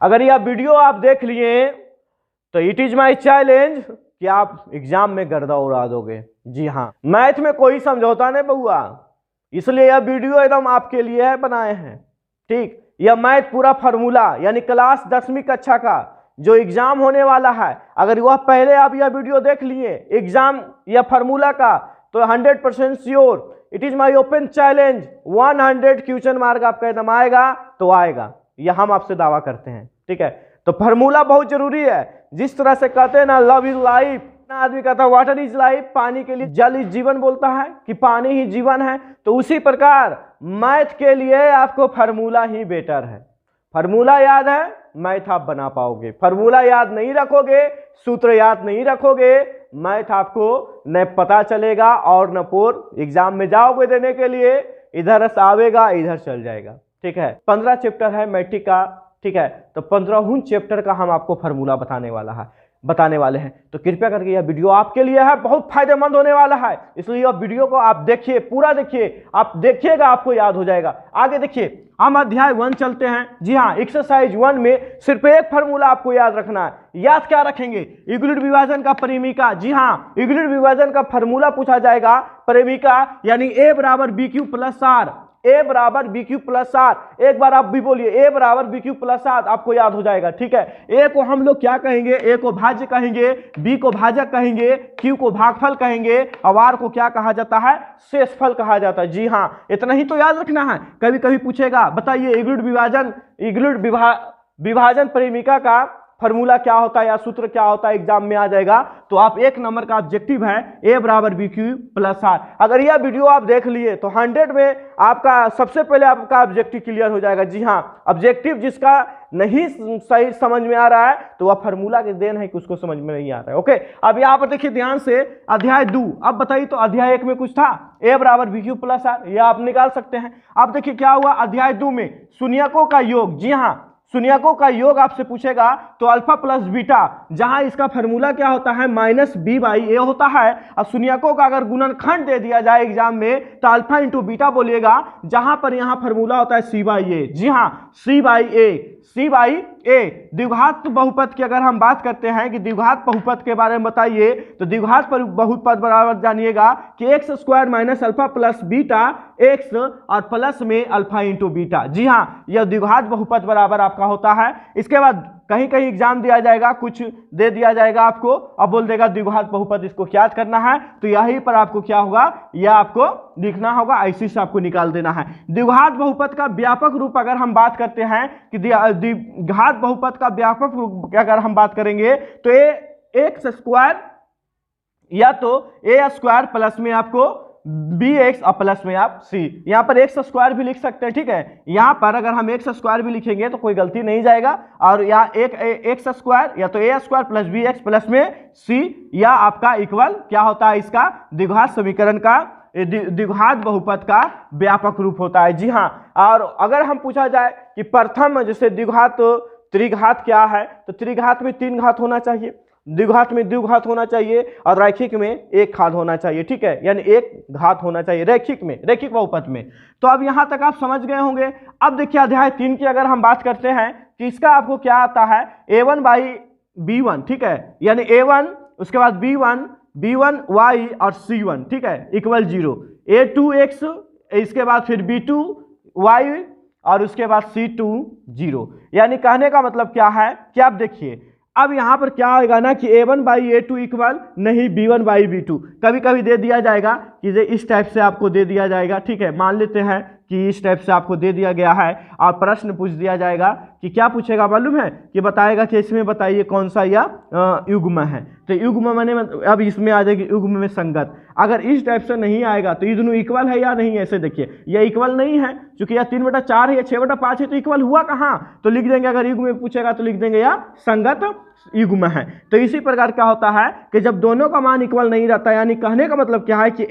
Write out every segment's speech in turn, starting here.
अगर यह वीडियो आप देख लिए तो इट इज माई चैलेंज कि आप एग्जाम में गर्दा उड़ा दोगे। जी हाँ, मैथ में कोई समझौता नहीं बउआ, इसलिए यह वीडियो एकदम आपके लिए है बनाए हैं। ठीक, यह मैथ पूरा फार्मूला यानी क्लास 10वीं कक्षा का जो एग्जाम होने वाला है, अगर वह पहले आप यह वीडियो देख लिए एग्जाम या फार्मूला का, तो 100% sure it is my open challenge 100 question mark आपका एकदम आएगा तो आएगा, यह हम आपसे दावा करते हैं। ठीक है, तो फार्मूला बहुत जरूरी है। जिस तरह से कहते हैं ना लव इज लाइफ, आदमी कहता है वाटर इज लाइफ, पानी के लिए जल इज जीवन बोलता है कि पानी ही जीवन है, तो उसी प्रकार मैथ के लिए आपको फार्मूला ही बेटर है। फार्मूला याद है, मैथ आप बना पाओगे। फार्मूला याद नहीं रखोगे, सूत्र याद नहीं रखोगे, मैथ आपको न पता चलेगा और न पोर एग्जाम में जाओगे देने के लिए, इधर से आवेगा इधर चल जाएगा। ठीक है, 15 चैप्टर है मैट्रिक का। ठीक है, तो 15वें चैप्टर का हम आपको फार्मूला बताने वाले हैं। तो कृपया करके यह वीडियो आपके लिए है, बहुत फायदेमंद होने वाला है, इसलिए यह वीडियो को आप देखिए, पूरा देखिए, आप देखिएगा आपको याद हो जाएगा। आगे देखिए, हम अध्याय 1 चलते हैं। जी हाँ, एक्सरसाइज 1 में सिर्फ एक फार्मूला आपको याद रखना है। याद क्या रखेंगे? यूक्लिड विभाजन का परिमीका। जी हाँ, यूक्लिड विभाजन का फार्मूला पूछा जाएगा, परिमीका यानी a बराबर B Q plus R, a बराबर बी क्यू प्लस आर। एक बार आप भी बोलिए, a बराबर बी क्यू प्लस आर, आपको याद हो जाएगा। ठीक है, a को हम लोग क्या कहेंगे? a को भाज्य कहेंगे, b को भाजक कहेंगे, q को भागफल कहेंगे, और r को क्या कहा जाता है? शेषफल कहा जाता है। जी हाँ, इतना ही तो याद रखना है। कभी कभी पूछेगा, बताइए यूक्लिड विभाजन परिमीका का फार्मूला क्या होता है या सूत्र क्या होता है, एग्जाम में आ जाएगा। तो आप 1 नंबर का ऑब्जेक्टिव है a बराबर बी क्यू प्लस आर। अगर यह वीडियो आप देख लिए तो 100 में आपका सबसे पहले आपका ऑब्जेक्टिव क्लियर हो जाएगा। जी हाँ, ऑब्जेक्टिव जिसका नहीं सही समझ में आ रहा है तो वह फार्मूला की देन है कि उसको समझ में नहीं आ रहा है। ओके, अब यहाँ पर देखिए ध्यान से, अध्याय 2। अब बताइए, तो अध्याय 1 में कुछ था a बराबर बी क्यू प्लस आर, यह आप निकाल सकते हैं। अब देखिए क्या हुआ अध्याय 2 में, शून्यकों का योग। जी हाँ, शून्यकों का योग आपसे पूछेगा तो अल्फा प्लस बीटा, जहां इसका फार्मूला क्या होता है? माइनस बी बाई ए होता है। और शून्यकों का अगर गुणनखंड दे दिया जाए एग्जाम में तो अल्फा इंटू बीटा बोलिएगा, जहां पर यहां फार्मूला होता है सी बाई ए। जी हाँ, सी बाई ए। द्विघात बहुपद की अगर हम बात करते हैं कि द्विघात बहुपद के बारे में बताइए, तो द्विघात बहुपद बराबर जानिएगा कि x square minus alpha plus beta x और प्लस में अल्फा इंटू बीटा। जी हाँ, यह द्विघात बहुपद बराबर आपका होता है। इसके बाद कहीं कहीं एग्जाम दिया जाएगा, कुछ दे दिया जाएगा आपको और बोल देगा द्विघात बहुपद, इसको याद करना है। तो यहीं पर आपको क्या होगा, यह आपको लिखना होगा, ऐसे से आपको निकाल देना है। द्विघात बहुपद का व्यापक रूप अगर हम बात करते हैं कि द्विघात बहुपद का व्यापक रूप अगर हम बात करेंगे तो एक्स स्क्वायर या तो ए स्क्वायर प्लस में आपको बी एक्स और प्लस में आप सी, यहाँ पर एक्स स्क्वायर भी लिख सकते हैं। ठीक है, यहाँ पर अगर हम एक्स स्क्वायर भी लिखेंगे तो कोई गलती नहीं जाएगा, और यहाँ एक एक्स स्क्वायर या तो a square plus b x plus में सी, या आपका इक्वल क्या होता है? इसका द्विघात समीकरण का द्विघात बहुपद का व्यापक रूप होता है। जी हाँ, और अगर हम पूछा जाए कि प्रथम जैसे द्विघात त्रिघात क्या है, तो त्रिघात में 3 घात होना चाहिए, द्विघात में 2 घात होना चाहिए, और रैखिक में 1 घात होना चाहिए। ठीक है, यानी 1 घात होना चाहिए रैखिक बहुपद में। तो अब यहां तक आप समझ गए होंगे। अब देखिए अध्याय 3 की अगर हम बात करते हैं कि इसका आपको क्या आता है? a1 by b1। ठीक है, यानी a1 उसके बाद b1 y और c1। ठीक है, इक्वल 0, a2x इसके बाद फिर b2 y और उसके बाद c2 0। यानी कहने का मतलब क्या है कि आप देखिए अब यहां पर क्या आएगा ना कि a1 बाई a2 इक्वल नहीं b1 बाई b2। कभी कभी दे दिया जाएगा कि इस टाइप से आपको दे दिया जाएगा। ठीक है, मान लेते हैं कि इस टाइप से आपको दे दिया गया है और प्रश्न पूछ दिया जाएगा कि क्या पूछेगा मालूम है? कि बताएगा कि इसमें बताइए कौन सा यह युग्म है। तो युग्म माने अब इसमें आ जाएगी युग्म में संगत। अगर इस टाइप से नहीं आएगा तो ये दोनों इक्वल है या नहीं, ऐसे देखिए यह इक्वल नहीं है, क्योंकि यह 3/4 है, यह 6/5 है, तो इक्वल हुआ कहाँ? तो लिख देंगे, अगर युग्म में पूछेगा तो लिख देंगे यह संगत युग्म है। तो इसी प्रकार क्या होता है कि जब दोनों का मान इक्वल नहीं रहता, यानी कहने का मतलब क्या है कि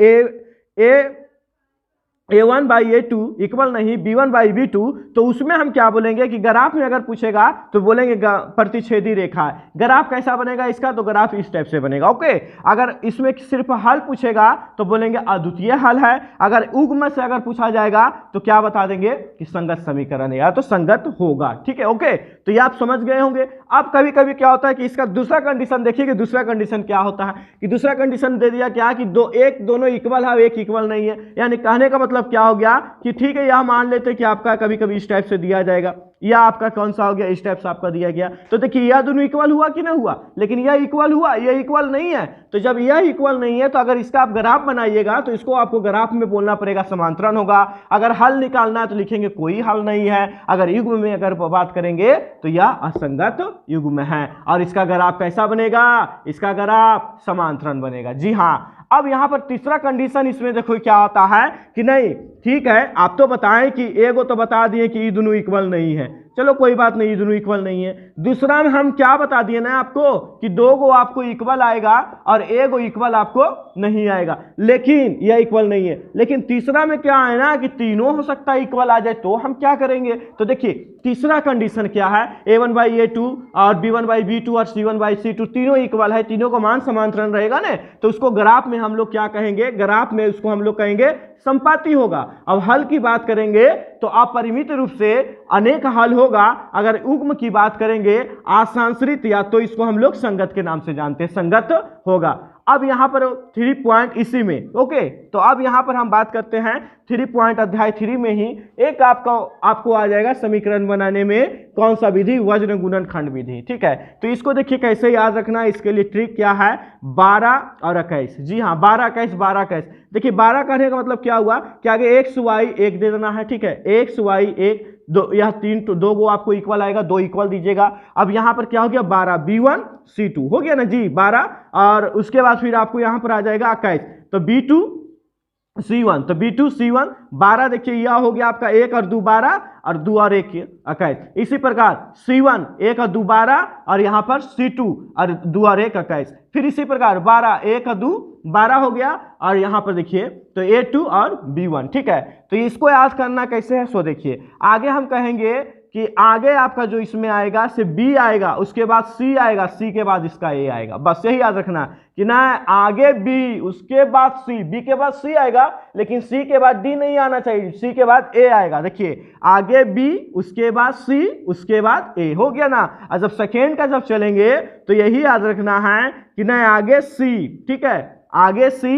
a1 बाई a2 इक्वल नहीं b1 बाई b2, तो उसमें हम क्या बोलेंगे कि ग्राफ में अगर पूछेगा तो बोलेंगे प्रतिच्छेदी रेखा है। ग्राफ कैसा बनेगा इसका? तो ग्राफ इस टाइप से बनेगा। ओके, अगर इसमें सिर्फ हल पूछेगा तो बोलेंगे अद्वितीय हल है। अगर युग्म से अगर पूछा जाएगा तो क्या बता देंगे कि संगत समीकरण है या तो संगत होगा। ठीक है, ओके। तो ये आप समझ गए होंगे। अब कभी कभी क्या होता है कि इसका दूसरा कंडीशन देखिए कि दूसरा कंडीशन क्या होता है कि दूसरा कंडीशन दे दिया क्या कि दोनों इक्वल है, एक इक्वल नहीं है। यानी कहने का मतलब क्या हो गया कि ठीक है, यह मान लेते हैं कि आपका कभी कभी इस टाइप से दिया जाएगा, या आपका कौन सा हो गया, इस टाइप से आपका दिया गया। तो देखिए यह दोनों इक्वल हुआ कि नहीं हुआ, लेकिन यह इक्वल हुआ, यह इक्वल नहीं है। तो जब यह इक्वल नहीं है तो अगर इसका आप ग्राफ बनाइएगा तो इसको आपको ग्राफ में बोलना पड़ेगा समांतरण होगा। अगर हल निकालना है तो लिखेंगे कोई हल नहीं है। अगर युग्म में अगर बात करेंगे तो यह असंगत युग्म है। और इसका ग्राफ कैसा बनेगा, इसका ग्राफ समांतरण बनेगा। जी हाँ, अब यहां पर तीसरा कंडीशन इसमें देखो क्या होता है कि नहीं, ठीक है आप तो बताएं कि एगो तो बता दिए कि ये दोनों इक्वल नहीं है, चलो कोई बात नहीं, ये दोनों इक्वल नहीं है। दूसरा में हम क्या बता दिए ना आपको कि दो गो आपको इक्वल आएगा और एगो इक्वल आपको नहीं आएगा, लेकिन यह इक्वल नहीं है। लेकिन तीसरा में क्या है ना कि तीनों हो सकता है इक्वल आ जाए, तो हम क्या करेंगे, तो देखिए तीसरा कंडीशन क्या है, a1/a2 और b1/b2 और c1/c2 तीनों इक्वल है, तीनों का मान समांतरण रहेगा ना, तो उसको ग्राफ में हम लोग क्या कहेंगे, ग्राफ में उसको हम लोग कहेंगे संपाती होगा। अब हल की बात करेंगे तो अपरिमित रूप से अनेक हल होगा। अगर युग्म की बात करेंगे आसांसरित, या तो इसको हम लोग संगत के नाम से जानते हैं, संगत होगा। अब यहां पर 3 पॉइंट इसी में, ओके, तो अब यहां पर हम बात करते हैं 3 पॉइंट अध्याय 3 में ही एक आपको आ जाएगा समीकरण बनाने में कौन सा विधि, वज्र गुणन खंड विधि। ठीक है, तो इसको देखिए कैसे याद रखना है, इसके लिए ट्रिक क्या है, 12 और 21। जी हाँ, 12 21 12 21। देखिए 12 कहने का मतलब क्या हुआ कि आगे एक्स वाई 1 दे देना है। ठीक है, एक्स वाई 1 दो, यह 3 तो 2 गो आपको इक्वल आएगा, 2 इक्वल दीजिएगा। अब यहां पर क्या हो गया, 12 b1 c2 हो गया ना जी 12, और उसके बाद फिर आपको यहां पर आ जाएगा 21, तो b2 c1, तो b2 c1 12। देखिए यह हो गया आपका 1 और 2 12 और 2 और 1 21। इसी प्रकार c1 1 और 2 12 और यहां पर c2 और 2 और 1 21। फिर इसी प्रकार 12 1 और 2 12 हो गया, और यहां पर देखिए तो a2 और b1। ठीक है, तो इसको याद करना कैसे है, सो देखिए आगे हम कहेंगे कि आगे आपका जो इसमें आएगा से b आएगा, उसके बाद c आएगा, c के बाद इसका a आएगा। बस यही याद रखना कि ना आगे b उसके बाद c, b के बाद c आएगा, लेकिन c के बाद d नहीं आना चाहिए, c के बाद a आएगा। देखिए आगे b उसके बाद c उसके बाद a, हो गया ना। और जब सेकेंड का जब चलेंगे तो यही याद रखना है कि ना आगे c, ठीक है, आगे c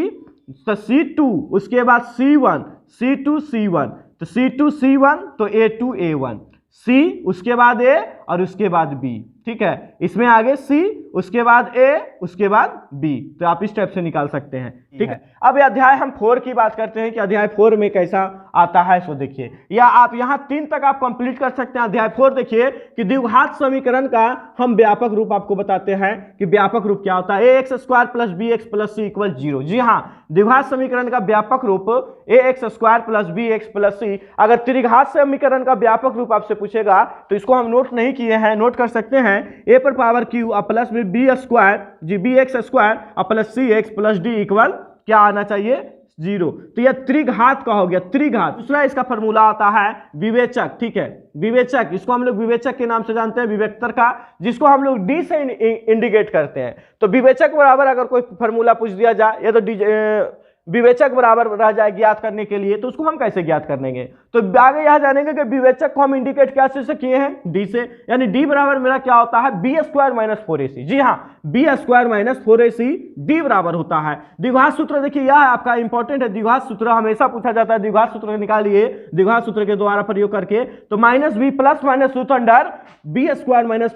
तो c2 उसके बाद c1 c2 c1, तो c2 c1 तो a2 a1, c उसके बाद a और उसके बाद b। ठीक है, इसमें आगे c उसके बाद a उसके बाद b, तो आप इस टाइप से निकाल सकते हैं। ठीक है, अब ये अध्याय हम 4 की बात करते हैं कि अध्याय 4 में कैसा आता है, सो देखिए, या आप यहां 3 तक आप कंप्लीट कर सकते हैं। अध्याय 4 देखिए कि द्विघात समीकरण का हम व्यापक रूप आपको बताते हैं कि व्यापक रूप क्या होता है, ax² + bx + c = 0। जी हाँ, द्विघात समीकरण का व्यापक रूप ax² + bx + c। अगर त्रिघात समीकरण का व्यापक रूप आपसे पूछेगा तो इसको हम नोट नहीं किए हैं, नोट कर सकते हैं, a पर पावर q प्लस b² जी bx² plus cx plus d equal क्या आना चाहिए, 0। तो यह त्रिघात का हो गया, त्रिघात। दूसरा इसका फॉर्मूला आता है विवेचक। ठीक है, विवेचक, इसको हम लोग विवेचक के नाम से जानते हैं, विवेक्तर का, जिसको हम लोग डी से इंडिकेट करते हैं। तो विवेचक बराबर अगर कोई फॉर्मूला पूछ दिया जाए, या तो विवेचक बराबर रह जाए ज्ञात करने के लिए, तो उसको हम कैसे ज्ञात करेंगे, तो आगे यह जानेंगे कि विवेचक को हम इंडिकेट क्या से किए हैं, डी से। यानी डी बराबर मेरा क्या होता है, b² - 4ac। जी हाँ, b² - 4ac डी बराबर होता है। द्विघात सूत्र देखिए यह आपका इंपॉर्टेंट है, द्विघात सूत्र हमेशा पूछा जाता है, द्विघात सूत्र निकालिए द्विघात सूत्र के द्वारा प्रयोग करके, तो -b + root under b² -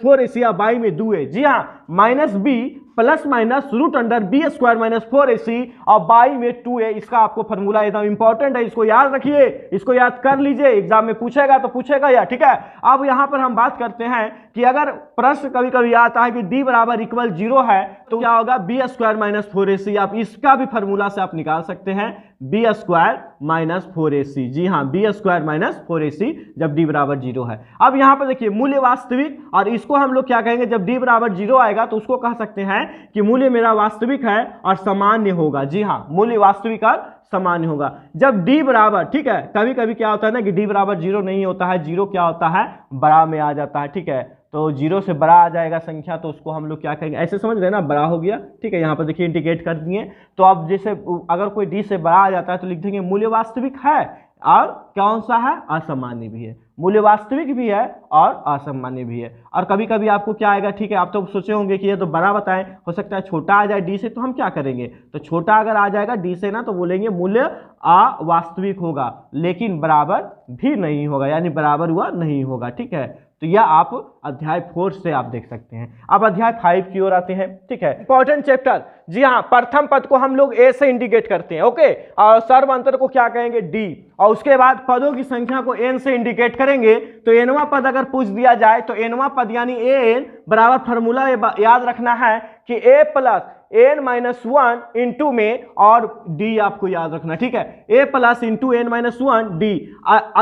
4ac या बाई में 2a। जी हाँ, -b + root under b² - 4ac और बाई में 2a, इसका आपको फॉर्मूला एकदम इंपॉर्टेंट है, इसको याद रखिए, इसको याद कर लीजिए, एग्जाम में पूछेगा तो पूछेगा या। ठीक है, अब यहां पर हम बात करते हैं कि अगर प्रश्न कभी कभी आता है कि d = 0 है तो क्या होगा, b² - 4ac। आप इसका भी फॉर्मूला से आप निकाल सकते हैं, b² - 4ac। जी हाँ, b² - 4ac जब d = 0 है। अब यहां पर देखिए मूल्य वास्तविक, और इसको हम लोग क्या कहेंगे, जब d = 0 आएगा तो उसको कह सकते हैं कि मूल्य मेरा वास्तविक है और सामान्य होगा। जी हाँ, मूल्य वास्तविक और सामान्य होगा जब d बराबर, ठीक है, कभी कभी क्या होता है ना कि d = 0 नहीं होता है, 0 क्या होता है, बड़ा में आ जाता है। ठीक है, तो 0 से बड़ा आ जाएगा संख्या, तो उसको हम लोग क्या कहेंगे, ऐसे समझ रहे ना, बड़ा हो गया। ठीक है, यहाँ पर देखिए इंडिकेट कर दिए। तो अब जैसे अगर कोई d से बड़ा आ जाता है तो लिख देंगे मूल्य वास्तविक है, और कौन सा है, असामान्य भी है, मूल्य वास्तविक भी है और असामान्य भी है। और कभी कभी आपको क्या आएगा, ठीक है, आप तो सोचे होंगे कि ये तो बड़ा बताएं, हो सकता है छोटा आ जाए डी से, तो हम क्या करेंगे, तो छोटा अगर आ जाएगा डी से ना तो बोलेंगे मूल्य अवास्तविक होगा लेकिन बराबर भी नहीं होगा, यानी बराबर हुआ नहीं होगा। ठीक है, तो यह आप अध्याय 4 से आप देख सकते हैं। अब अध्याय 5 की ओर आते हैं। ठीक है, इंपॉर्टेंट चैप्टर। जी हाँ, प्रथम पद को हम लोग ए से इंडिकेट करते हैं, ओके, और सर्व अंतर को क्या कहेंगे, डी, और उसके बाद पदों की संख्या को एन से इंडिकेट करेंगे। तो एनवा पद अगर पूछ दिया जाए तो एनवा पद यानी एन बराबर फॉर्मूला याद रखना है कि a plus N minus one into में और डी आपको याद रखना। ठीक है, a plus into n minus one d.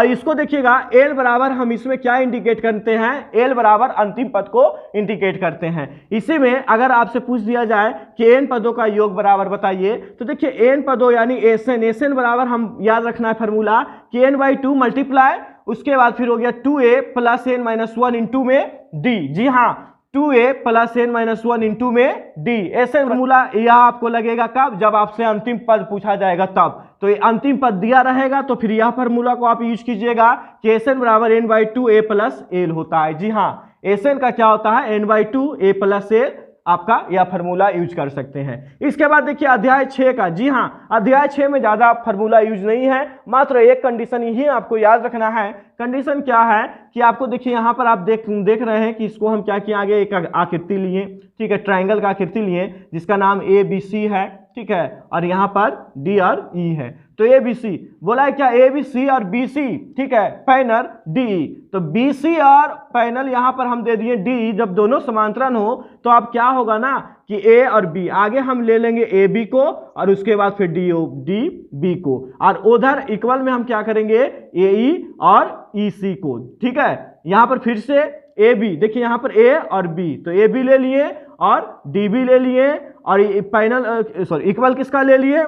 इसको देखिएगा, एल बराबर हम इसमें क्या इंडिकेट करते हैं, एल बराबर अंतिम पद को इंडिकेट करते हैं। इसी में अगर आपसे पूछ दिया जाए कि एन पदों का योग बराबर बताइए, तो देखिए एन पदों यानी एसएन, एसएन बराबर हम याद रखना है फॉर्मूला कि एन बाई 2 मल्टीप्लाई, उसके बाद फिर हो गया 2a plus N minus one into में डी। जी हाँ, 2a plus N minus one into में डी। ऐसे फॉर्मूला यह आपको लगेगा कब, जब आपसे अंतिम पद पूछा जाएगा तब। तो ये अंतिम पद दिया रहेगा तो फिर यह फॉर्मूला को आप यूज कीजिएगा कि एस एन बराबर N by 2 A plus L होता है। जी हाँ, एस एन का क्या होता है, N by 2 A plus L, आपका यह फार्मूला यूज कर सकते हैं। इसके बाद देखिए अध्याय 6 का। जी हाँ, अध्याय 6 में ज्यादा फार्मूला यूज नहीं है, मात्र एक कंडीशन ही आपको याद रखना है। कंडीशन क्या है कि आपको देखिए यहाँ पर आप देख रहे हैं कि इसको हम क्या किए, आगे एक आकृति लिए, ठीक है, ट्राइंगल का आकृति लिए जिसका नाम ए बी सी है। ठीक है, और यहाँ पर डी और ई है। तो ए बी सी बोला है क्या, ए बी सी और बी सी, ठीक है, पैनल डी। तो बी सी और पैनल यहाँ पर हम दे दिए डी। जब दोनों समांतरण हो तो अब क्या होगा ना कि ए और बी, आगे हम ले लेंगे ए बी को और उसके बाद फिर डी बी को, और उधर इक्वल में हम क्या करेंगे, ए ई और ई सी को। ठीक है, यहाँ पर फिर से ए बी, देखिए यहाँ पर ए और बी, तो ए बी ले लिए और डी बी ले लिए, और पैनल सॉरी इक्वल किसका ले लिए,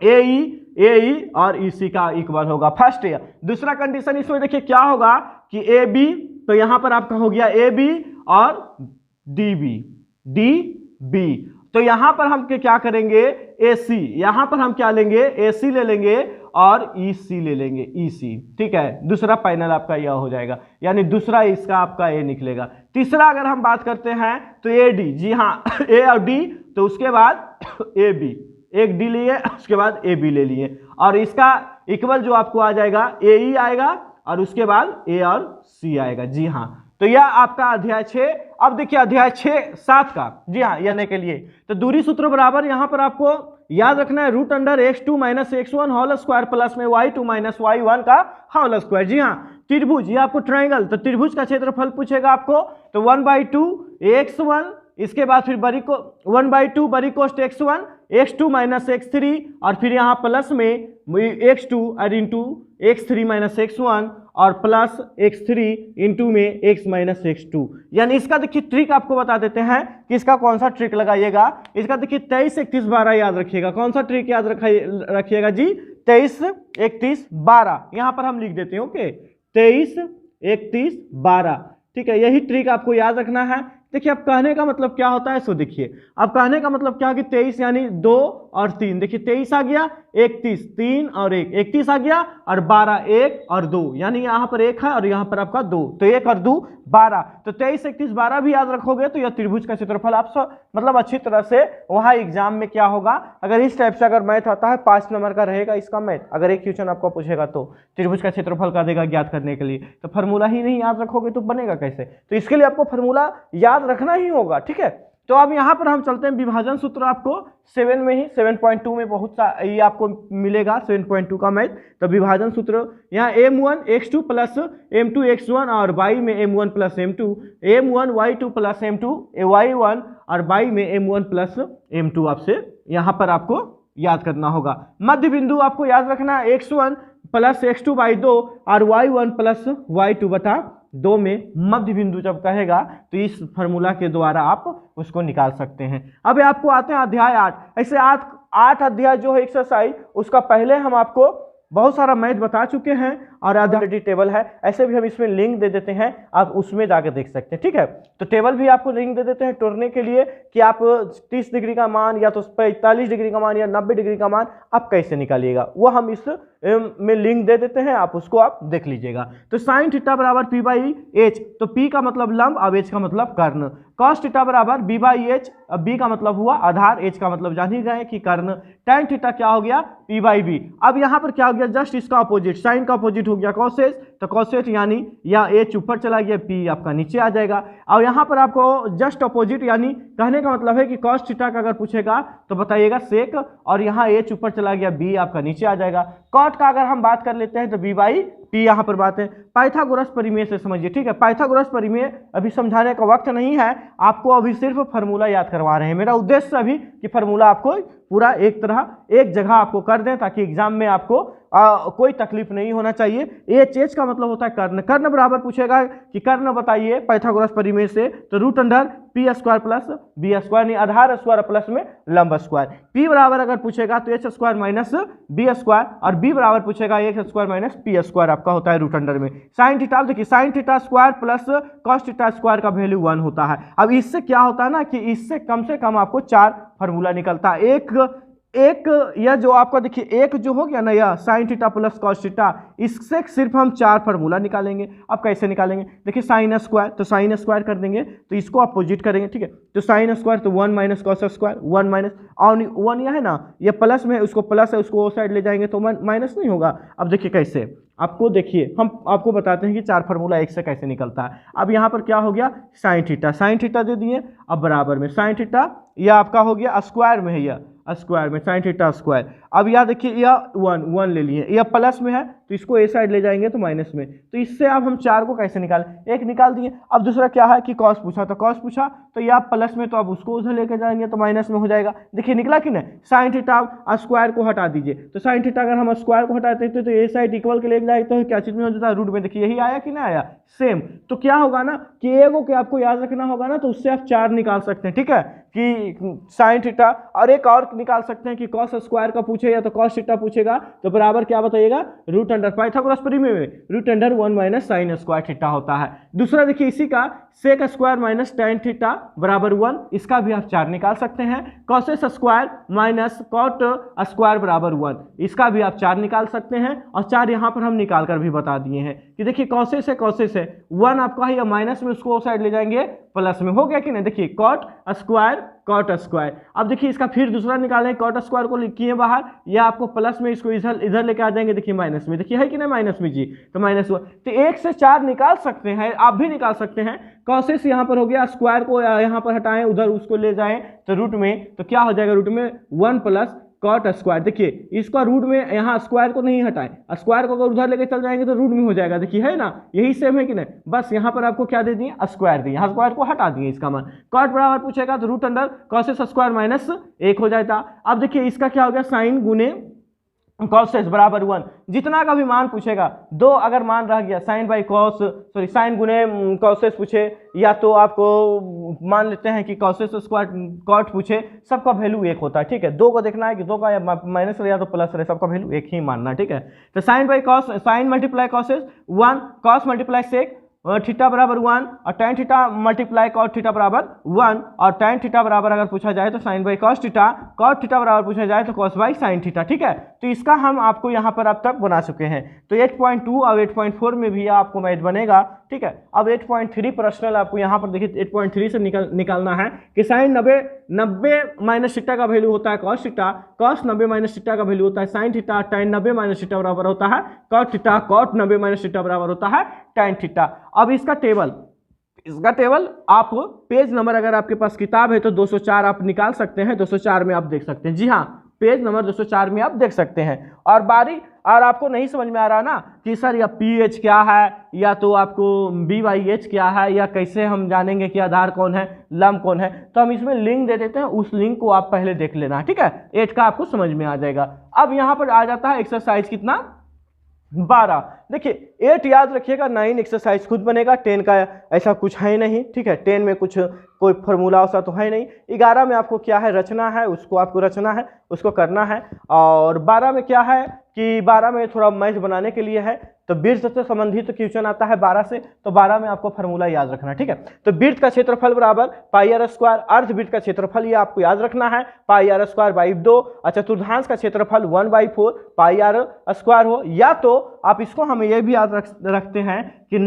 ए ई और ई सी का इक्वल होगा। फर्स्ट है। दूसरा कंडीशन इसमें देखिए क्या होगा कि ए बी, तो यहां पर आपका हो गया ए बी और डी बी। तो यहां पर हम क्या करेंगे, ए सी, यहां पर हम क्या लेंगे, ए सी ले लेंगे और ई सी ले लेंगे, ई सी। ठीक है, दूसरा पैनल आपका यह हो जाएगा, यानी दूसरा इसका आपका ए निकलेगा। तीसरा अगर हम बात करते हैं तो ए डी। जी हाँ, ए और डी, तो उसके बाद ए बी, एक डी लिए उसके बाद ए बी ले लिए, और इसका इक्वल जो आपको आ जाएगा ए ई आएगा और उसके बाद ए और सी आएगा। जी हाँ, तो यह आपका अध्याय 6। अब देखिए अध्याय 6-7 का। जी हाँ, यानी के लिए तो दूरी सूत्र बराबर यहां पर आपको याद रखना है root under x2 minus x1 whole square plus में y2 माइनस y1 का होल स्क्वायर। जी हाँ, त्रिभुज, ये आपको ट्राइंगल, तो त्रिभुज का क्षेत्रफल पूछेगा आपको, तो 1/2 x1, इसके बाद फिर बड़ी को 1/2 बड़ी कोष्ट x1 x2 माइनस x3, और फिर यहाँ प्लस में x2 और इंटू x3 माइनस x1 और प्लस x3 इंटू में x माइनस x2। यानी इसका देखिए ट्रिक आपको बता देते हैं कि इसका कौन सा ट्रिक लगाइएगा। इसका देखिए 23 31 12 याद रखिएगा। कौन सा ट्रिक याद रखिएगा जी, 23 31 12, यहाँ पर हम लिख देते हैं। ओके, 23 31 12, ठीक है, यही ट्रिक आपको याद रखना है। देखिए अब कहने का मतलब क्या होता है, सो देखिए अब कहने का मतलब क्या कि 23 यानी 2 और 3, देखिए 23 आ गया, 31 3 और 1, 31 आ गया, और 12 1 और 2, यानी यहाँ पर 1 है और यहाँ पर आपका 2, तो 1 और 2 12। तो 23 31 12 भी याद रखोगे तो यह त्रिभुज का क्षेत्रफल आप मतलब अच्छी तरह से वहाँ एग्जाम में क्या होगा, अगर इस टाइप से अगर मैथ आता है 5 नंबर का रहेगा इसका मैथ, अगर एक क्वेश्चन आपको पूछेगा तो त्रिभुज का क्षेत्रफल का देगा ज्ञात करने के लिए, तो फार्मूला ही नहीं याद रखोगे तो बनेगा कैसे। तो इसके लिए आपको फार्मूला याद रखना ही होगा। ठीक है, तो अब यहाँ पर हम चलते हैं विभाजन सूत्र। आपको 7 में ही 7.2 में बहुत सा ये आपको मिलेगा 7.2 का मैथ। तो विभाजन सूत्र यहाँ m1 x2 plus m2 x1 और y में m1 plus m2, m1 y2 plus m2 y1 और y में m1 प्लस m2 आपसे यहाँ पर आपको याद करना होगा। मध्य बिंदु आपको याद रखना है x1 प्लस x2 बाई 2 और y1 प्लस y2 बटा 2 में मध्य बिंदु जब कहेगा तो इस फार्मूला के द्वारा आप उसको निकाल सकते हैं। अब आपको आते हैं अध्याय 8। ऐसे 8 अध्याय जो है एक्सरसाइज, उसका पहले हम आपको बहुत सारा मैथ बता चुके हैं और अध्याय टेबल है, ऐसे भी हम इसमें लिंक दे देते हैं, आप उसमें जाकर देख सकते हैं। ठीक है, तो टेबल भी आपको लिंक दे देते हैं तोड़ने के लिए कि आप 30 डिग्री का मान या तो 45 डिग्री का मान या 90 डिग्री का मान आप कैसे निकालिएगा, वो हम इस में लिंक दे देते हैं, आप उसको आप देख लीजिएगा। तो साइन थीटा बराबर पी बाई एच, तो पी का मतलब लंब, अब एच का मतलब कर्ण। कॉस थीटा बराबर बी बाई एच, अब बी का मतलब हुआ आधार, एच का मतलब जान ही गए कि कर्ण। टैन थीटा क्या हो गया, पी बाई बी। अब यहाँ पर क्या हो गया, जस्ट इसका अपोजिट, साइन का अपोजिट हो गया कॉसेज, तो कॉसेज यानी या एच ऊपर चला गया, पी आपका नीचे आ जाएगा। और यहाँ पर आपको जस्ट अपोजिट, यानी कहने का मतलब है कि कॉस थीटा का अगर पूछेगा तो बताइएगा सेक, और यहाँ एच ऊपर चला गया, बी आपका नीचे आ जाएगा। कॉट का अगर हम बात कर लेते हैं तो बी बाई पी यहाँ पर बात है। पाइथागोरस परिमेय से समझिए, ठीक है। पाइथागोरस परिमेय अभी समझाने का वक्त नहीं है, आपको अभी सिर्फ फार्मूला याद करवा रहे हैं। मेरा उद्देश्य अभी कि फार्मूला आपको पूरा एक जगह आपको कर दें, ताकि एग्जाम में आपको कोई तकलीफ नहीं होना चाहिए। एच, एच का मतलब होता है कर्ण। कर्ण बराबर पूछेगा कि कर्ण बताइए पाइथागोरस परिमेय से, तो root under P square plus B square, नहीं आधार स्क्वायर प्लस में लंब स्क्वायर। पी बराबर अगर पूछेगा तो H square minus B square, और बी बराबर पूछेगा H square minus P square आपका होता है रूट अंडर में। साइन थीटा देखिए, sine theta square plus cos theta square का वैल्यू 1 होता है। अब इससे क्या होता है ना कि इससे कम से कम आपको 4 फार्मूला निकलता है। एक यह जो आपका देखिए, एक जो हो गया ना यह sine theta plus cos theta, इससे सिर्फ हम 4 फार्मूला निकालेंगे। अब कैसे निकालेंगे, देखिए साइन स्क्वायर, तो साइन स्क्वायर कर देंगे, तो इसको अपोजिट करेंगे, ठीक है। तो साइन स्क्वायर तो 1 माइनस कॉस स्क्वायर, 1 माइनस, और 1 यह है ना, ये प्लस में, उसको प्लस है, उसको वो साइड ले जाएंगे तो माइनस नहीं होगा। अब देखिए कैसे, आपको देखिए हम आपको बताते हैं कि 4 फार्मूला एक से कैसे निकलता है। अब यहाँ पर क्या हो गया, साइन थीटा दे दिए, अब बराबर में साइन थीटा, यह आपका हो गया स्क्वायर में है, यह स्क्वायर में साइन थीटा स्क्वायर। अब यह देखिए, यह 1 ले लिए, यह प्लस में है तो इसको ए साइड ले जाएंगे तो माइनस में। तो इससे अब हम 4 को कैसे निकालें, एक निकाल दिए। अब दूसरा क्या है कि कॉस पूछा, तो कॉस पूछा तो यह प्लस में, तो अब उसको उधर लेके जाएंगे तो माइनस में हो जाएगा। देखिए निकला कि नहीं, साइन थीटा स्क्वायर को हटा दीजिए, तो साइन थीटा अगर हम स्क्वायर को हटाते थे तो ए साइड इक्वल के लेके जाए तो क्या चीज में हो जाता है, रूट में। देखिए यही आया कि नहीं आया, सेम। तो क्या होगा ना कि एगो के आपको याद रखना होगा ना, तो उससे आप 4 निकाल सकते हैं, ठीक है, कि साइन थीटा। और एक और निकाल सकते हैं कि कॉस स्क्वायर का पूछे या तो कॉस थीटा पूछेगा तो बराबर क्या बताइएगा, रूट अंडर, पाइथागोरस परिमेय में root under 1 minus sine square theta होता है। दूसरा देखिए इसी का sec square minus tan theta बराबर 1, इसका भी आप 4 निकाल सकते हैं। Cosec square minus cot square बराबर 1, इसका भी आप 4 निकाल सकते हैं। और 4 यहाँ पर हम निकाल कर भी बता दिए हैं कि देखिए कॉसेस है 1 आपका है, या माइनस में उसको साइड ले जाएंगे प्लस में, हो गया कि नहीं। देखिए कॉट स्क्वायर। अब देखिए इसका फिर दूसरा निकालें, कॉट स्क्वायर को लिखिए बाहर, या आपको प्लस में इसको इधर लेके आ जाएंगे, देखिए माइनस में, देखिए है कि नहीं माइनस में जी, तो माइनस 1। तो 1 से 4 निकाल सकते हैं, आप भी निकाल सकते हैं। कॉसेस यहाँ पर हो गया, स्क्वायर को यहाँ पर हटाएं, उधर उसको ले जाएं तो रूट में, तो क्या हो जाएगा, रूट में 1 प्लस कॉट स्क्वायर। देखिए इसका रूट में, यहाँ स्क्वायर को नहीं हटाएं, स्क्वायर को अगर उधर लेके चल जाएंगे तो रूट में हो जाएगा, देखिए है ना, यही सेम है कि नहीं। बस यहाँ पर आपको क्या दे दिए, स्क्वायर दिए, यहाँ स्क्वायर को हटा दिए, इसका मान कॉट बराबर पूछेगा तो root under cosec square minus 1 हो जाता। अब देखिए इसका क्या हो गया, साइन गुने कॉसेस बराबर 1, जितना का भी मान पूछेगा, 2 अगर मान रह गया, sine by cos, sorry sine गुने कॉसेस पूछे, या तो आपको मान लेते हैं कि कॉसेस स्क्वायर कॉट पूछे, सबका वैल्यू 1 होता है, ठीक है। 2 को देखना है कि 2 का या माइनस रहे या तो प्लस रहे, सबका वैल्यू 1 ही मानना, ठीक है। तो sine by cos, sine multiply cosec 1, cos multiply sec theta बराबर 1, और tan theta multiply cot theta बराबर 1, और टैन थीटा बराबर अगर पूछा जाए तो sine by cos theta, cot theta बराबर पूछा जाए तो कॉस बाई साइन थीटा, ठीक है। तो इसका हम आपको यहाँ पर अब तक बना चुके हैं। तो 8.2 और 8.4 में भी आपको मैथ बनेगा, ठीक है। अब 8.3 प्रश्नल आपको यहाँ पर देखिए 8.3 से निकालना है कि साइन 90 माइनस थीटा का वैल्यू होता है cos theta, cos 90 minus theta का वैल्यू होता है sine theta, tan 90 minus theta बराबर होता है cot theta, cot 90 minus theta बराबर होता है टैन थीटा। अब इसका टेबल आप पेज नंबर, अगर आपके पास किताब है तो 204 आप निकाल सकते हैं, 204 में आप देख सकते हैं, जी हाँ पेज नंबर 204 में आप देख सकते हैं। और आपको नहीं समझ में आ रहा ना कि सर या पीएच क्या है, या तो आपको BYH क्या है, या कैसे हम जानेंगे कि आधार कौन है, लंब कौन है, तो हम इसमें लिंक दे देते हैं, उस लिंक को आप पहले देख लेना, ठीक है। 8 का आपको समझ में आ जाएगा। अब यहाँ पर आ जाता है एक्सरसाइज कितना, 12। देखिए 8 याद रखिएगा, 9 एक्सरसाइज खुद बनेगा, 10 का ऐसा कुछ है नहीं, ठीक है। 10 में कुछ कोई फॉर्मूला वैसा तो है नहीं। 11 में आपको क्या है, रचना है, उसको आपको रचना है, उसको करना है। और 12 में क्या है कि 12 में थोड़ा मैथ बनाने के लिए है, तो वृत्त से संबंधित क्वेश्चन आता है 12 से, तो 12 में आपको फार्मूला याद रखना है, ठीक है। तो वृत्त का क्षेत्रफल बराबर पाई आर स्क्वायर, अर्धवृत्त का क्षेत्रफल ये आपको याद रखना है पाई आर स्क्वायर बाई 2, चतुर्थांश का क्षेत्रफल 1/4 पाई आर स्क्वायर हो, या तो आप इसको हमें ये भी याद रखते हैं कि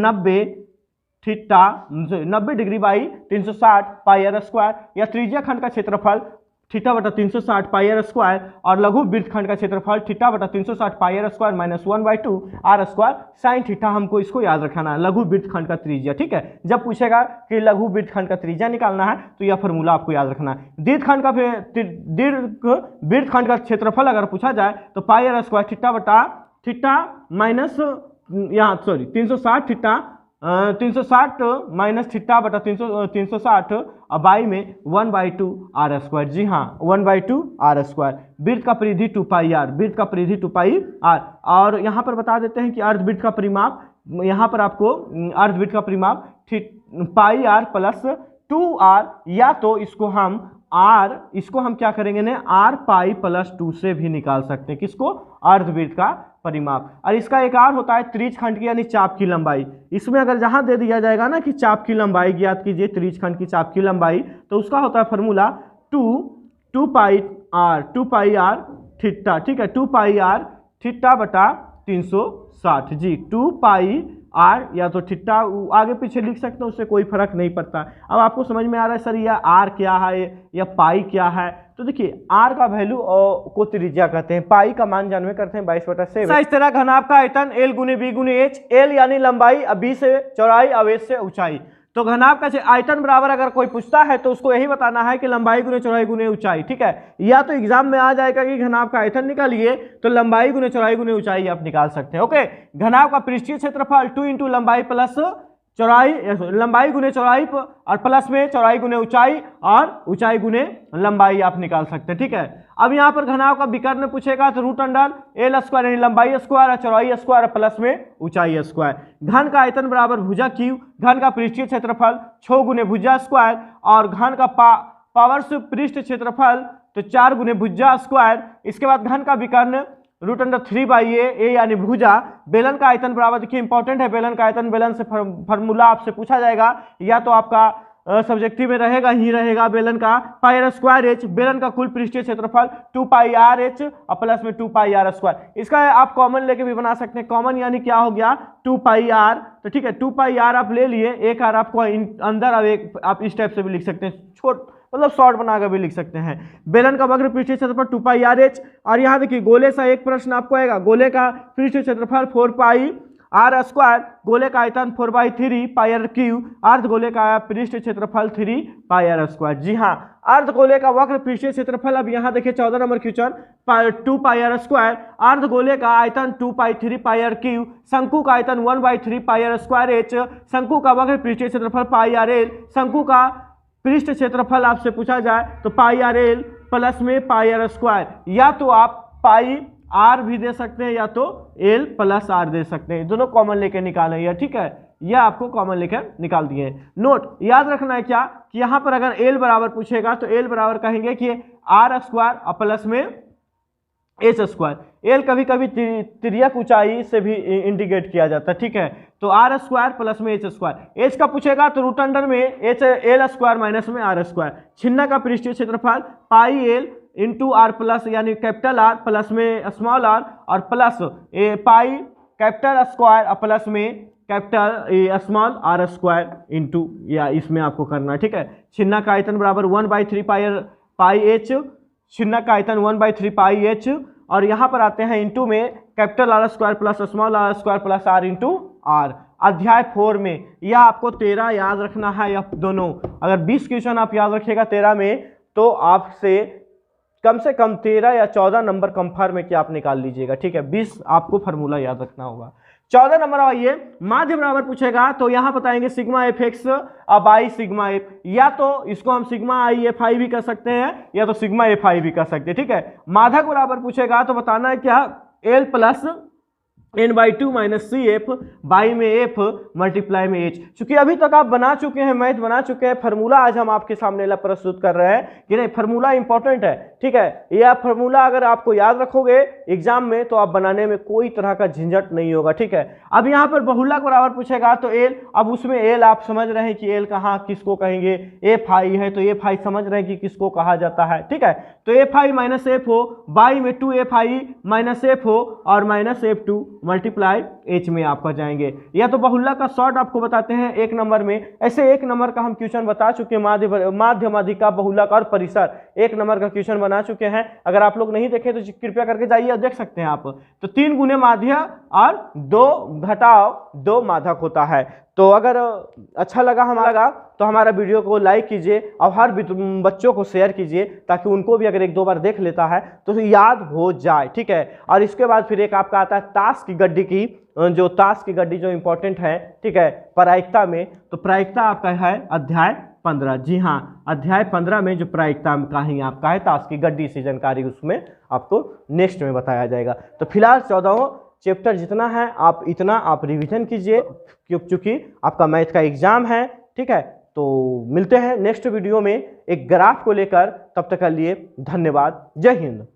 90 degree by 360 pi are square, या त्रिज्या खंड का क्षेत्रफल थीटा बटा 360 पाई आर स्क्वायर, और लघु वृत्त खंड का क्षेत्रफल थीटा बटा 360 pi are square minus 1/2 r square sine theta. हमको इसको याद रखना है, लघु वृत्त खंड का त्रिज्या, ठीक है। जब पूछेगा कि लघु वृत्त खंड का त्रिज्या निकालना है तो यह फार्मूला आपको याद रखना है। दीर्घ वृत्त खंड का क्षेत्रफल अगर पूछा जाए तो pi are square theta minus 360 minus theta बटा 360 बाई में 1/2 आर स्क्वायर। जी हाँ, 1/2 आर स्क्वायर। वृत्त का परिधि 2 आर, वृत्त का परिधि 2 आर। और यहाँ पर बता देते हैं कि अर्धवृत्त का परिमाप, यहाँ पर आपको अर्धवृत्त का परिमाप पाई आर प्लस 2r, या तो इसको हम क्या करेंगे ना, r पाई प्लस 2 से भी निकाल सकते हैं। किसको? अर्धवृत्त का परिमाप। और इसका एक और होता है त्रिज्य खंड की यानी चाप की लंबाई। इसमें अगर जहां दे दिया जाएगा ना कि चाप की लंबाई ज्ञात कीजिए, त्रिज्य खंड की चाप की लंबाई, तो उसका होता है फॉर्मूला 2 पाई आर थीटा, ठीक है, 2 पाई आर थीटा बटा 360। जी, 2 पाई आर, या तो थीटा आगे पीछे लिख सकते हैं, उससे कोई फर्क नहीं पड़ता। अब आपको समझ में आ रहा है सर यह आर क्या है या पाई क्या है? तो देखिए आर का वैल्यू को त्रिज्या कहते हैं, पाई का मान जानवे करते हैं 22/7। इस तरह घनाभ का आयतन एल गुने बी गुने एच, एल यानी लंबाई, बी से चौड़ाई, अब एच से ऊंचाई। तो घनाभ का आयतन बराबर अगर कोई पूछता है तो उसको यही बताना है कि लंबाई गुने चौड़ाई गुने ऊंचाई, ठीक है। या तो एग्जाम में आ जाएगा कि घनाभ का आयतन निकालिए, तो लंबाई गुने चौड़ाई गुने ऊंचाई आप निकाल सकते हैं। ओके, घनाभ का पृष्ठीय क्षेत्रफल 2 × लंबाई प्लस चौड़ाई, लंबाई गुने चौड़ाई और प्लस में चौड़ाई गुने ऊंचाई और ऊंचाई गुने लंबाई आप निकाल सकते हैं, ठीक है। अब यहाँ पर घनाभ का विकर्ण पूछेगा तो √√L² यानी लंबाई स्क्वायर और चौड़ाई स्क्वायर प्लस में ऊंचाई स्क्वायर। घन का आयतन बराबर भुजा Q, घन का पृष्ठीय क्षेत्रफल 6 गुने भुजा स्क्वायर, और घन का पावर्स पृष्ठ क्षेत्रफल तो 4 गुने भुजा स्क्वायर। इसके बाद घन का विकर्ण √3/a यानी भुजा। बेलन का आयतन बराबर, देखिए इंपॉर्टेंट है बेलन का आयतन, बेलन से फार्मूला आपसे पूछा जाएगा, या तो आपका सब्जेक्टिव में रहेगा बेलन का पाई आर स्क्वायर एच, बेलन का कुल पृष्ठीय क्षेत्रफल 2 पाई आर एच और प्लस में 2 पाई आर स्क्वायर। इसका आप कॉमन लेके भी बना सकते हैं, कॉमन यानी क्या हो गया 2 पाई आर, तो ठीक है 2 पाई आर आप ले लिए, एक आर आपको अंदर, अब एक आप इस टाइप से भी लिख सकते हैं, मतलब शॉर्ट बनाकर भी लिख सकते हैं। बेलन का वक्र पृष्ठीय क्षेत्रफल 2 पाई आर एच। और यहाँ देखिए गोले से एक प्रश्न आपको आएगा, गोले का पृष्ठीय क्षेत्रफल 4 पाई आर स्क्वायर, गोले का आयतन 4/3 पाई आर क्यू, अर्ध गोले का पृष्ठीय क्षेत्रफल 3 पाई आर स्क्वायर। जी हाँ, अर्ध गोले का वक्र पृष्ठीय क्षेत्रफल, अब यहाँ देखिए 14 number question, 2 pi are square, अर्ध गोले का आयतन 2/3 पाई आर क्यू, शंकु का आयतन 1/3 पाई आर स्क्वायर एच, शंकु का वक्र पृष्ठीय क्षेत्रफल पाई आर एल, शंकु का पृष्ठ क्षेत्रफल आपसे पूछा जाए तो पाई आर एल प्लस में पाई आर स्क्वायर, या तो आप पाई आर भी दे सकते हैं या तो एल प्लस आर दे सकते हैं, दोनों कॉमन लेकर निकालें यह, ठीक है। यह आपको कॉमन लेकर निकाल दिए। नोट याद रखना है क्या कि यहाँ पर अगर एल बराबर पूछेगा तो एल बराबर कहेंगे कि आर स्क्वायर और प्लस में एच स्क्वायर। एल कभी कभी तिर्यक ऊंचाई से भी इंडिकेट किया जाता है, ठीक है। तो आर स्क्वायर प्लस में एच स्क्वायर। एच का पूछेगा तो रूट अंडर में एच एल स्क्वायर माइनस में आर स्क्वायर। छिन्ना का पृष्ठीय क्षेत्रफल pi L into R plus यानी कैपिटल आर प्लस में स्मॉल आर और प्लस पाई कैपिटल स्क्वायर और प्लस में capital small R square into, या इसमें आपको करना है, ठीक है। छिन्ना का आयतन बराबर 1/3 पाई एच, छिन्ना का आयतन 1/3 पाई एच, और यहाँ पर आते हैं इंटू में capital R square plus small R square plus R into R. अध्याय 4 में यह आपको 13 याद रखना है, या दोनों अगर 20 क्वेश्चन आप याद रखिएगा 13 में तो आपसे कम से कम 13 या 14 नंबर कंफर्म है कि आप निकाल लीजिएगा, ठीक है। 20 आपको फार्मूला याद रखना होगा। 14 नंबर आइए, माध्य बराबर पूछेगा तो यहाँ बताएंगे sigma F x by sigma F, या तो इसको हम सिग्मा आई एफ आई भी कर सकते हैं या तो सिग्मा एफ आई भी कर सकते हैं, ठीक है। माधक बराबर पूछेगा तो बताना है क्या L plus n/2 minus C F by में एफ मल्टीप्लाई में एच। चूंकि अभी तक आप बना चुके हैं, मैथ बना चुके हैं, फार्मूला आज हम आपके सामने प्रस्तुत कर रहे हैं कि नहीं, फार्मूला इंपॉर्टेंट है, ठीक है। यह फार्मूला अगर आपको याद रखोगे एग्जाम में तो आप बनाने में कोई तरह का झंझट नहीं होगा, ठीक है। अब यहाँ पर बहुलक बराबर पूछेगा तो एल, अब उसमें एल आप समझ रहे हैं कि एल कहाँ किसको कहेंगे, एफ आई है तो एफ आई समझ रहे हैं कि किसको कहा जाता है, ठीक है। तो एफ आई माइनस एफ हो बाई में 2 FI माइनस एफ हो और माइनस F2 मल्टीप्लाई एच में आपका जाएंगे। या तो बहुलक का शॉर्ट आपको बताते हैं 1 नंबर में, ऐसे 1 नंबर का हम क्वेश्चन बता चुके हैं, माध्य माध्यिका बहुलक और परिसर 1 नंबर का क्वेश्चन बना चुके हैं। अगर आप लोग नहीं देखे तो कृपया करके जाइए और देख सकते हैं आप। तो 3 गुने माध्य और 2 घटाव 2 माध्यक होता है। तो अगर अच्छा लगा हमारा तो हमारा वीडियो को लाइक कीजिए और हर बच्चों को शेयर कीजिए ताकि उनको भी अगर 1-2 बार देख लेता है तो याद हो जाए, ठीक है। और इसके बाद फिर एक आपका आता है ताश की गड्डी की, जो ताश की गड्डी जो इंपॉर्टेंट है, ठीक है, प्रायिकता में। तो प्रायिकता आपका है अध्याय 15, जी हाँ, अध्याय 15 में जो प्रायिकता का ही आपका है ताश की गड्डी से जानकारी, उसमें आपको नेक्स्ट में बताया जाएगा। तो फिलहाल 14वां चैप्टर जितना है आप इतना आप रिवीजन कीजिए, क्योंकि आपका मैथ का एग्जाम है, ठीक है। तो मिलते हैं नेक्स्ट वीडियो में एक ग्राफ को लेकर, तब तक के लिए धन्यवाद, जय हिंद।